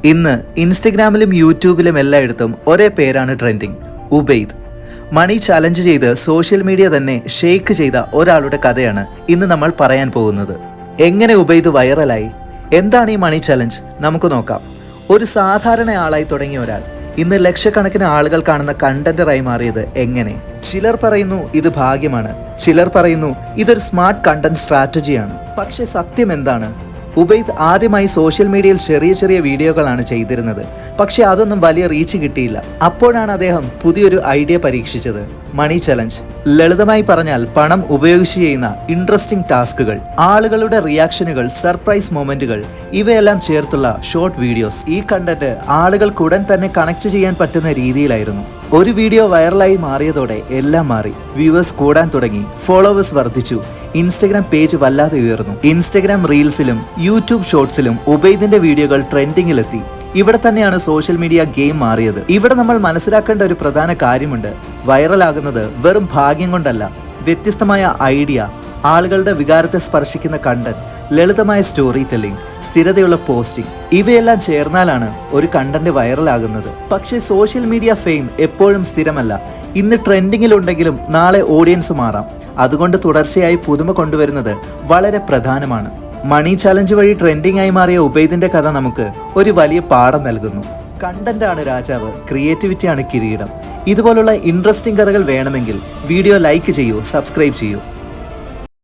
ഇന്ന് ഇൻസ്റ്റഗ്രാമിലും യൂട്യൂബിലും എല്ലായിടത്തും ഒരേ പേരാണ് ട്രെൻഡിങ്, ഉബൈദ്. മണി ചലഞ്ച് ചെയ്ത് സോഷ്യൽ മീഡിയ തന്നെ ഷെയ്ക്ക് ചെയ്ത ഒരാളുടെ കഥയാണ് ഇന്ന് നമ്മൾ പറയാൻ പോകുന്നത്. എങ്ങനെ ഉബൈദ് വൈറലായി, എന്താണ് ഈ മണി ചലഞ്ച്, നമുക്ക് നോക്കാം. ഒരു സാധാരണ ആളായി തുടങ്ങിയ ഒരാൾ ഇന്ന് ലക്ഷക്കണക്കിന് ആളുകൾ കാണുന്ന കണ്ടന്ററായി മാറിയത് എങ്ങനെ? ചിലർ പറയുന്നു ഇത് ഭാഗ്യമാണ്, ചിലർ പറയുന്നു ഇതൊരു സ്മാർട്ട് കണ്ടന്റ് സ്ട്രാറ്റജിയാണ്. പക്ഷെ സത്യം എന്താണ്? ഉബൈദ് ആദ്യമായി സോഷ്യൽ മീഡിയയിൽ ചെറിയ ചെറിയ വീഡിയോകളാണ് ചെയ്തിരുന്നത്. പക്ഷെ അതൊന്നും വലിയ റീച്ച് കിട്ടിയില്ല. അപ്പോഴാണ് അദ്ദേഹം പുതിയൊരു ഐഡിയ പരീക്ഷിച്ചത്, മണി ചലഞ്ച്. ലളിതമായി പറഞ്ഞാൽ പണം ഉപയോഗിച്ച് ചെയ്യുന്ന ഇൻട്രസ്റ്റിംഗ് ടാസ്കുകൾ, ആളുകളുടെ റിയാക്ഷനുകൾ, സർപ്രൈസ് മൊമെന്റുകൾ, ഇവയെല്ലാം ചേർത്തുള്ള ഷോർട്ട് വീഡിയോസ്. ഈ കണ്ടന്റ് ആളുകൾക്ക് ഉടൻ തന്നെ കണക്ട് ചെയ്യാൻ പറ്റുന്ന രീതിയിലായിരുന്നു. ഒരു വീഡിയോ വൈറലായി മാറിയതോടെ എല്ലാം മാറി. വ്യൂവേഴ്സ് കൂടാൻ തുടങ്ങി, ഫോളോവേഴ്സ് വർദ്ധിച്ചു, ഇൻസ്റ്റഗ്രാം പേജ് വല്ലാതെ ഉയർന്നു. ഇൻസ്റ്റഗ്രാം റീൽസിലും യൂട്യൂബ് ഷോർട്സിലും ഉബൈദിന്റെ വീഡിയോകൾ ട്രെൻഡിങ്ങിലെത്തി. ഇവിടെ തന്നെയാണ് സോഷ്യൽ മീഡിയ ഗെയിം മാറിയത്. ഇവിടെ നമ്മൾ മനസ്സിലാക്കേണ്ട ഒരു പ്രധാന കാര്യമുണ്ട്. വൈറലാകുന്നത് വെറും ഭാഗ്യം കൊണ്ടല്ല. വ്യത്യസ്തമായ ഐഡിയ, ആളുകളുടെ വികാരത്തെ സ്പർശിക്കുന്ന കണ്ടന്റ്, ലളിതമായ സ്റ്റോറി ടെല്ലിംഗ്, സ്ഥിരതയുള്ള പോസ്റ്റിംഗ്, ഇവയെല്ലാം ചേർന്നാലാണ് ഒരു കണ്ടന്റ് വൈറലാകുന്നത്. പക്ഷേ സോഷ്യൽ മീഡിയ ഫെയിം എപ്പോഴും സ്ഥിരമല്ല. ഇന്ന് ട്രെൻഡിങ്ങിലുണ്ടെങ്കിലും നാളെ ഓഡിയൻസ് മാറാം. അതുകൊണ്ട് തുടർച്ചയായി പുതുമ കൊണ്ടുവരുന്നത് വളരെ പ്രധാനമാണ്. മണി ചലഞ്ച് വഴി ട്രെൻഡിംഗ് ആയി മാറിയ ഉബൈദിന്റെ കഥ നമുക്ക് ഒരു വലിയ പാഠം നൽകുന്നു. കണ്ടന്റ് ആണ് രാജാവ്, ക്രിയേറ്റിവിറ്റിയാണ് കിരീടം. ഇതുപോലുള്ള ഇൻട്രസ്റ്റിംഗ് കഥകൾ വേണമെങ്കിൽ വീഡിയോ ലൈക്ക് ചെയ്യൂ, സബ്സ്ക്രൈബ് ചെയ്യൂ.